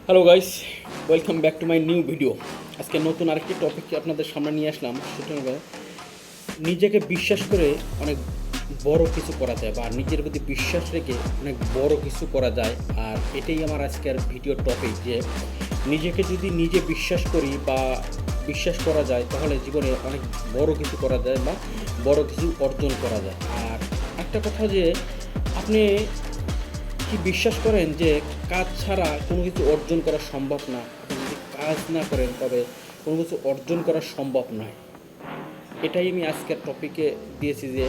Hello guys, welcome back to my new video. আজকে নতুন আরেকটি টপিক আপনাদের সামনে নিয়ে আসলাম। সেটা হলো নিজেকে বিশ্বাস করে অনেক বড় কিছু করা যায়, বা নিজের প্রতি বিশ্বাস রেখে অনেক বড় কিছু করা যায়। আর এটাই আমার আজকের ভিডিও টপিক, যে নিজেকে যদি নিজে বিশ্বাস করি বা বিশ্বাস করা যায়, তাহলে জীবনে অনেক বড় কিছু করা যায় বা বড় কিছু অর্জন করা যায়। আর একটা কথা, যে আপনি কি বিশ্বাস করেন যে কাজ ছাড়া কোনো কিছু অর্জন করা সম্ভব না? আপনি যদি কাজ না করেন তবে কোনো কিছু অর্জন করা সম্ভব নয়। এটাই আমি আজকের টপিকে দিয়েছি, যে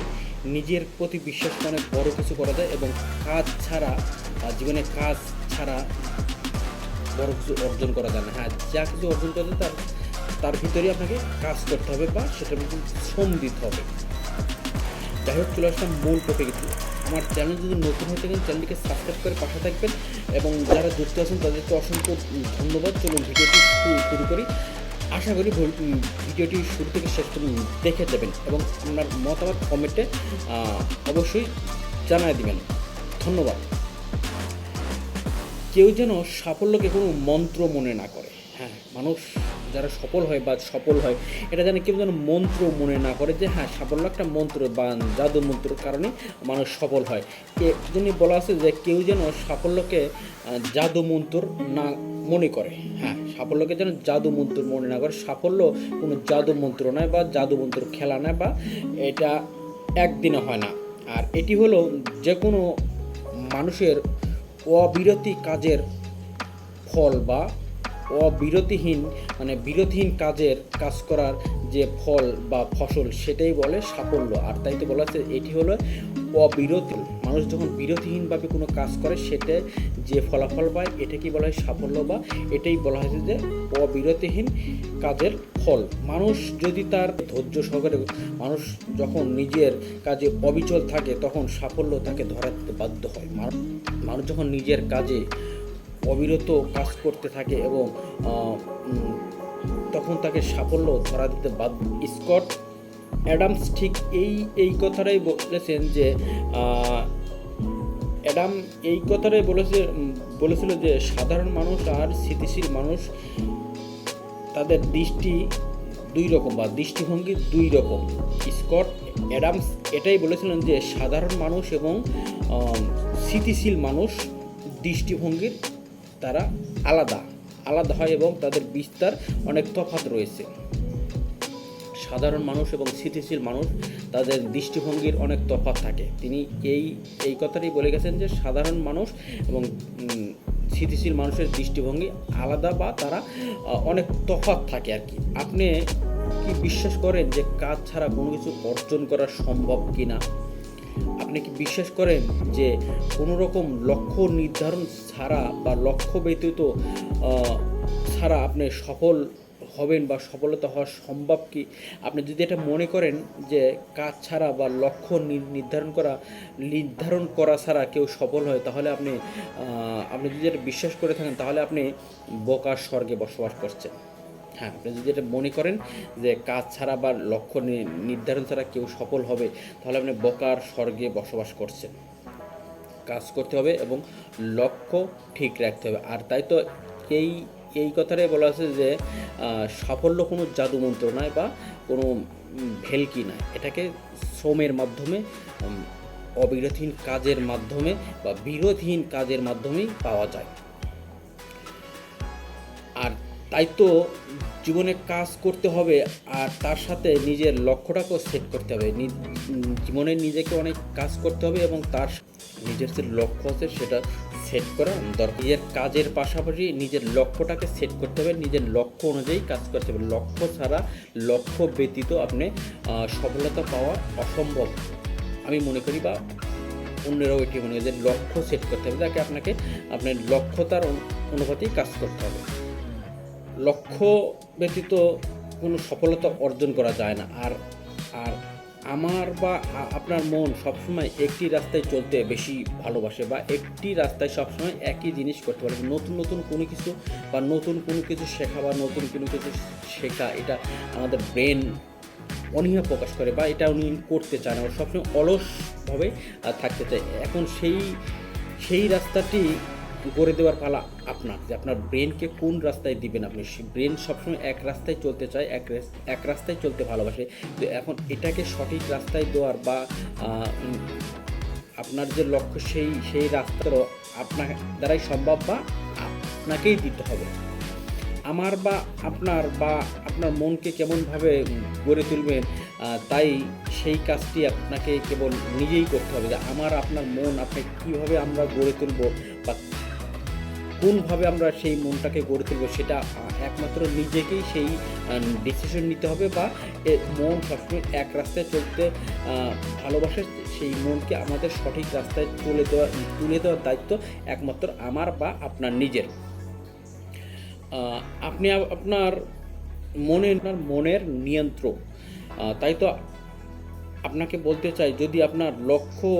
নিজের প্রতি বিশ্বাস করে অনেক বড় কিছু করা যায়, এবং কাজ ছাড়া জীবনে কাজ ছাড়া বড় কিছু অর্জন করা যায় না। হ্যাঁ, যা কিছু অর্জন করা যায় তার ভিতরেই আপনাকে কাজ করতে হবে, বা সেটার মধ্যে শ্রম দিতে হবে। যাই হোক, চলে আসলাম মূল টপিকে। আমার চ্যানেল যদি নতুন হয়ে থাকেন, চ্যানেলটিকে সাবস্ক্রাইব করে পাশে থাকবেন, এবং যারা যুক্ত আছেন তাদেরকে অসংখ্য ধন্যবাদ। চলুন ভিডিওটি শুরু করি। আশা করি ভিডিওটি শুরু থেকে শেষ পর্যন্ত দেখে দেবেন, এবং আপনার মতামত কমেন্টে অবশ্যই জানাই দিবেন। ধন্যবাদ। কেউ যেন সাফল্যকে কোনো মন্ত্র মনে না করে। হ্যাঁ, মানুষ যারা সফল হয় এটা যেন কেউ যেন মন্ত্র মনে না করে, যে হ্যাঁ, সাফল্য একটা মন্ত্র বা জাদু মন্ত্রের কারণে মানুষ সফল হয়। এজন্যই বলা আছে যে কেউ যেন সাফল্যকে জাদু মন্ত্র না মনে করে। হ্যাঁ, সাফল্যকে যেন জাদু মন্ত্র মনে না করে। সাফল্য কোনো জাদু মন্ত্র নয়, বা জাদু মন্ত্র খেলা নয়, বা এটা একদিনে হয় না। আর এটি হলো যে কোনো মানুষের অবিরতি কাজের ফল, বা অবিরতিহীন বিরতিহীন কাজ করার যে ফল বা ফসল, সেটাই বলে সাফল্য। আর তাই তো বলা আছে এটি হলো অবিরতি। মানুষ যখন বিরতিহীনভাবে কোনো কাজ করে, সেটা যে ফলাফল পায় এটাকেই বলা হয় সাফল্য, বা এটাই বলা হয়েছে যে অবিরতিহীন কাজের ফল। মানুষ যদি তার ধৈর্য সহকারে মানুষ যখন নিজের কাজে অবিচল থাকে, তখন সাফল্য তাকে ধরাতে বাধ্য হয়। মানুষ যখন নিজের কাজে অবিরত কাজ করতে থাকে, এবং তখন তাকে সাফল্য ধরা দিতে বাধ্য। স্কট অ্যাডামস ঠিক এই কথাটাই বলেছেন, যে অ্যাডাম এই কথাটাই বলেছিল যে সাধারণ মানুষ আর স্থিতিশীল মানুষ, তাদের দৃষ্টি দুই রকম, বা দৃষ্টিভঙ্গি দুই রকম। স্কট অ্যাডামস এটাই বলেছিলেন যে সাধারণ মানুষ এবং স্থিতিশীল মানুষ দৃষ্টিভঙ্গির তারা আলাদা হয়, এবং তাদের বিস্তার অনেক তফাৎ রয়েছে। সাধারণ মানুষ এবং স্থিতিশীল মানুষ, তাদের দৃষ্টিভঙ্গির অনেক তফাৎ থাকে। তিনি এই কথাটাই বলে গেছেন যে সাধারণ মানুষ এবং স্থিতিশীল মানুষের দৃষ্টিভঙ্গি আলাদা, বা তারা অনেক তফাৎ থাকে আর কি। আপনি কি বিশ্বাস করেন যে কাজ ছাড়া কোনো কিছু অর্জন করা সম্ভব কি না? আপনি কি বিশ্বাস করেন যে কোনো রকম লক্ষ্য নির্ধারণ ছাড়া বা লক্ষ্য ব্যতীত ছাড়া আপনি সফল হবেন বা সফলতা হওয়া সম্ভব কি? আপনি যদি এটা মনে করেন যে কাজ ছাড়া বা লক্ষ্য নির্ধারণ করা ছাড়া কেউ সফল হয়, তাহলে আপনি যদি এটা বিশ্বাস করে থাকেন, তাহলে আপনি বোকার স্বর্গে বসবাস করছেন। হ্যাঁ, আপনি যদি এটা মনে করেন যে কাজ ছাড়া বা লক্ষ্য নির্ধারণ ছাড়া কেউ সফল হবে, তাহলে আপনি বোকার স্বর্গে বসবাস করছেন। কাজ করতে হবে এবং লক্ষ্য ঠিক রাখতে হবে। আর তাই তো এই কথাটাই বলা আছে যে সাফল্য কোনো জাদুমন্ত্র নয়, বা কোনো ভেলকি নয়। এটাকে শ্রমের মাধ্যমে, অবিরতিহীন কাজের মাধ্যমে, বা বিরতিহীন কাজের মাধ্যমেই পাওয়া যায়। আর তাই তো জীবনে কাজ করতে হবে, আর তার সাথে নিজের লক্ষ্যটাকেও সেট করতে হবে। জীবনে নিজেকে অনেক কাজ করতে হবে, এবং তার নিজের যে লক্ষ্য আছে সেটা সেট করা দরকার। নিজের কাজের পাশাপাশি নিজের লক্ষ্যটাকে সেট করতে হবে, নিজের লক্ষ্য অনুযায়ী কাজ করতে হবে। লক্ষ্য ছাড়া, লক্ষ্য ব্যতীত আপনি সফলতা পাওয়া অসম্ভব আমি মনে করি, বা অন্যরাও এটি মনে করি। যে লক্ষ্য সেট করতে হবে, যাকে আপনার লক্ষ্যতার অনুপাতেই কাজ করতে হবে। লক্ষ্য ব্যতীত কোনো সফলতা অর্জন করা যায় না। আর আমার বা আপনার মন সবসময় একটি রাস্তায় চলতে বেশি ভালোবাসে, বা একটি রাস্তায় সবসময় একই জিনিস করতে পারে। নতুন কোনো কিছু, বা নতুন কোনো কিছু শেখা, বা নতুন কোনো কিছু শেখা, এটা আমাদের ব্রেন অনীহা প্রকাশ করে, বা এটা উনি করতে চায় না। সবসময় অলসভাবে থাকতে চায়। এখন সেই রাস্তাটি গড়ে দেওয়ার পালা আপনার, যে আপনার ব্রেনকে কোন রাস্তায় দিবেন। আপনি ব্রেন সবসময় এক রাস্তায় চলতে চায়, এক রাস্তায় চলতে ভালোবাসে। তো এখন এটাকে সঠিক রাস্তায় দেওয়ার বা আপনার যে লক্ষ্য সেই রাস্তারও আপনার দ্বারাই সম্ভব বা আপনাকেই দিতে হবে। আমার বা আপনার মনকে কেমনভাবে গড়ে তুলবেন, তাই সেই কাজটি আপনাকে কেবল নিজেই করতে হবে। যে আপনার মন আপনি কীভাবে আমরা গড়ে তুলব বা কোনভাবে আমরা সেই মনটাকে গড়ে তুলব, সেটা একমাত্র নিজেকেই সেই ডিসিশন নিতে হবে। বা মন সবসময় এক রাস্তায় চলতে ভালোবাসে, সেই মনকে আমাদের সঠিক রাস্তায় তুলে দেওয়ার দায়িত্ব একমাত্র আমার বা আপনার নিজের। আপনি আপনার মনের নিয়ন্ত্রক। তাই তো আপনাকে বলতে চাই, যদি আপনার লক্ষ্য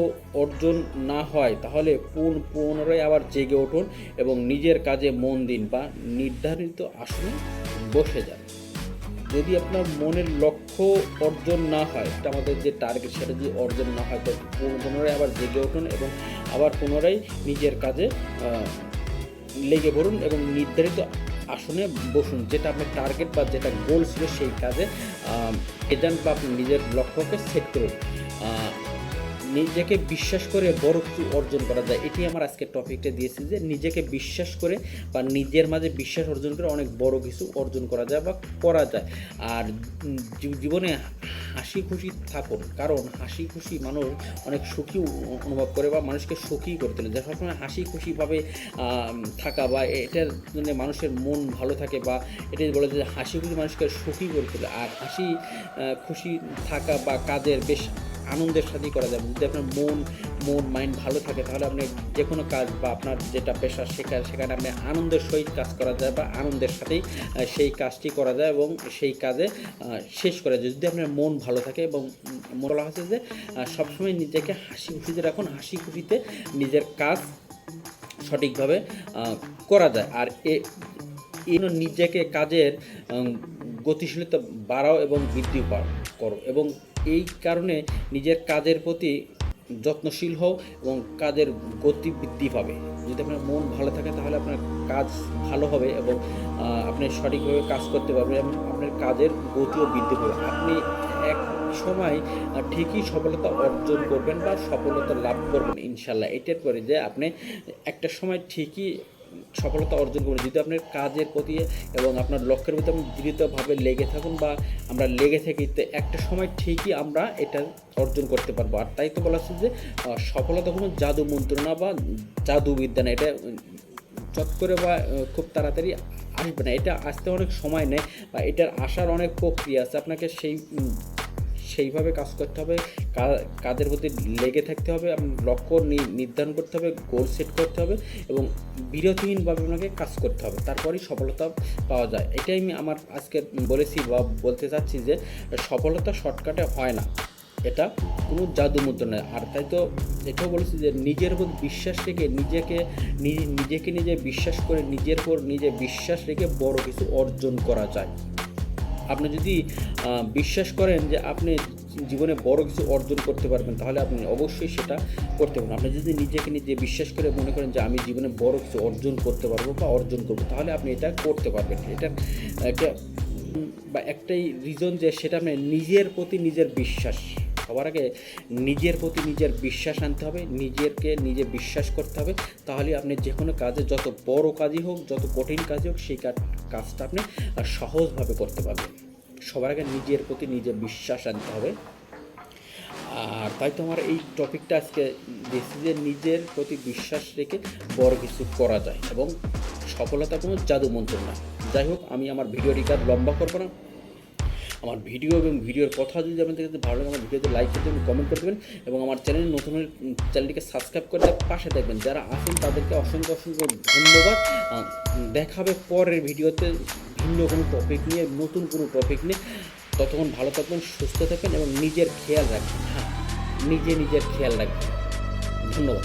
অর্জন না হয় তাহলে পুনরায় আবার জেগে উঠুন এবং নিজের কাজে মন দিন বা নির্ধারিত আসনে বসে যান। যদি আপনার মনের লক্ষ্য অর্জন না হয়, এটা আমাদের যে টার্গেট, সেটা যদি অর্জন না হয়, তো পুনরায় আবার জেগে উঠুন এবং আবার পুনরায় নিজের কাজে লেগে পড়ুন এবং নির্ধারিত আসনে বসুন। যেটা আপনার টার্গেট বা যেটা গোল ছিল সেই কাজে এজেন্ট বা আপনি নিজের লক্ষ্যকে সেট করুন। নিজেকে বিশ্বাস করে বড় কিছু অর্জন করা যায়, এটি আমার আজকের টপিকটা দিয়েছি, যে নিজেকে বিশ্বাস করে বা নিজের মাঝে বিশ্বাস অর্জন করে অনেক বড় কিছু অর্জন করা যায় বা করা যায়। আর জীবনে হাসি খুশি থাকুন, কারণ হাসি খুশি মানুষ অনেক সুখী অনুভব করে বা মানুষকে সুখী করে তোলে। যা সবসময় হাসি খুশিভাবে থাকা বা এটার জন্য মানুষের মন ভালো থাকে, বা এটাই বলে যে হাসি খুশি মানুষকে সুখী করে তোলে। আর হাসি খুশি থাকা বা কাজের বেশ আনন্দের সাথেই করা যাবে। যদি আপনার মাইন্ড ভালো থাকে, তাহলে আপনি যে কোনো কাজ বা আপনার যেটা পেশা সেখানে আপনি আনন্দের সহিত কাজ করা যায় বা আনন্দের সাথেই সেই কাজটি করা যায় এবং সেই কাজে শেষ করা যায়, যদি আপনার মন ভালো থাকে। এবং বলা হচ্ছে যে সবসময় নিজেকে হাসি খুশিতে রাখুন, হাসি খুশিতে নিজের কাজ সঠিকভাবে করা যায়। আর নিজেকে কাজের গতিশীলতা বাড়াও এবং বৃদ্ধি করো, এবং এই কারণে নিজের কাজের প্রতি যত্নশীল হও এবং কাজের গতি বৃদ্ধি পাবে। যদি আপনার মন ভালো থাকে, তাহলে আপনার কাজ ভালো হবে এবং আপনি সঠিকভাবে কাজ করতে পারবেন এবং আপনার কাজের গতিও বৃদ্ধি পাবে। আপনি এক সময় ঠিকই সফলতা অর্জন করবেন বা সফলতা লাভ করবেন ইনশাল্লাহ। এটার পরে যে আপনি একটা সময় ঠিকই সফলতা অর্জন করবেন, যদি আপনার কাজের প্রতি এবং আপনার লক্ষ্যের প্রতি আপনি দৃঢ়ভাবে লেগে থাকুন বা আমরা লেগে থাকি, তো একটা সময় ঠিকই আমরা এটা অর্জন করতে পারবো। আর তাই তো বলা হচ্ছে যে সফলতা কোনো জাদু মন্ত্র না বা জাদুবিদ্যা না, এটা চট করে বা খুব তাড়াতাড়ি আসবে না, এটা আসতে অনেক সময় নেয় বা এটার আসার অনেক প্রক্রিয়া আছে। আপনাকে সেইভাবে কাজ করতে হবে, কাজের প্রতি লেগে থাকতে হবে, লক্ষ্য নির্ধারণ করতে হবে, গোল সেট করতে হবে এবং বিরতিহীনভাবে আপনাকে কাজ করতে হবে, তারপরেই সফলতা পাওয়া যায়। এটাই আমি আমার আজকে বলেছি বা বলতে চাচ্ছি যে সফলতা শর্টকাটে হয় না, এটা কোনো জাদু মুদ্রা নয়। আর তাই তো এটাও বলেছি যে নিজের উপর বিশ্বাস রেখে নিজে বিশ্বাস করে নিজের উপর নিজে বিশ্বাস রেখে বড় কিছু অর্জন করা যায়। আপনি যদি বিশ্বাস করেন যে আপনি জীবনে বড় কিছু অর্জন করতে পারবেন, তাহলে আপনি অবশ্যই সেটা করতে পারবেন। আপনি যদি নিজে বিশ্বাস করে মনে করেন যে আমি জীবনে বড় কিছু অর্জন করতে পারবো বা অর্জন করবো, তাহলে আপনি এটা করতে পারবেন। এটা একটা বা একটাই রিজন যে সেটা আপনি নিজের প্রতি নিজের বিশ্বাস। সবার আগে নিজের প্রতি নিজের বিশ্বাস আনতে হবে, নিজে বিশ্বাস করতে হবে, তাহলে আপনি যে কোনো কাজে, যত বড় কাজই হোক, যত কঠিন কাজই হোক, সেই কাজটা আপনি সহজভাবে করতে পারবেন। সবার আগে নিজের প্রতি নিজের বিশ্বাস আনতে হবে। আর তাই তো আমার এই টপিকটা আজকে দেখছি যে নিজের প্রতি বিশ্বাস রেখে বড় কিছু করা যায় এবং সফলতা কোনো জাদু মন্ত্র না। যাই হোক, আমি আমার ভিডিওটি কাজ লম্বা করবো না। আমার ভিডিও এবং ভিডিওর কথা যদি আপনাদের কাছে ভালো লাগে, আমার ভিডিওতে লাইক করতে এবং কমেন্ট করে দেবেন এবং আমার চ্যানেলটিকে সাবস্ক্রাইব করে পাশে থাকবেন। যারা আছেন তাদেরকে অসংখ্য ধন্যবাদ। দেখা হবে পরের ভিডিওতে ভিন্ন কোনো টপিক নিয়ে, নতুন কোনো টপিক নিয়ে। ততক্ষণ ভালো থাকবেন, সুস্থ থাকবেন এবং নিজের খেয়াল রাখবেন। হ্যাঁ, নিজের খেয়াল রাখবেন। ধন্যবাদ।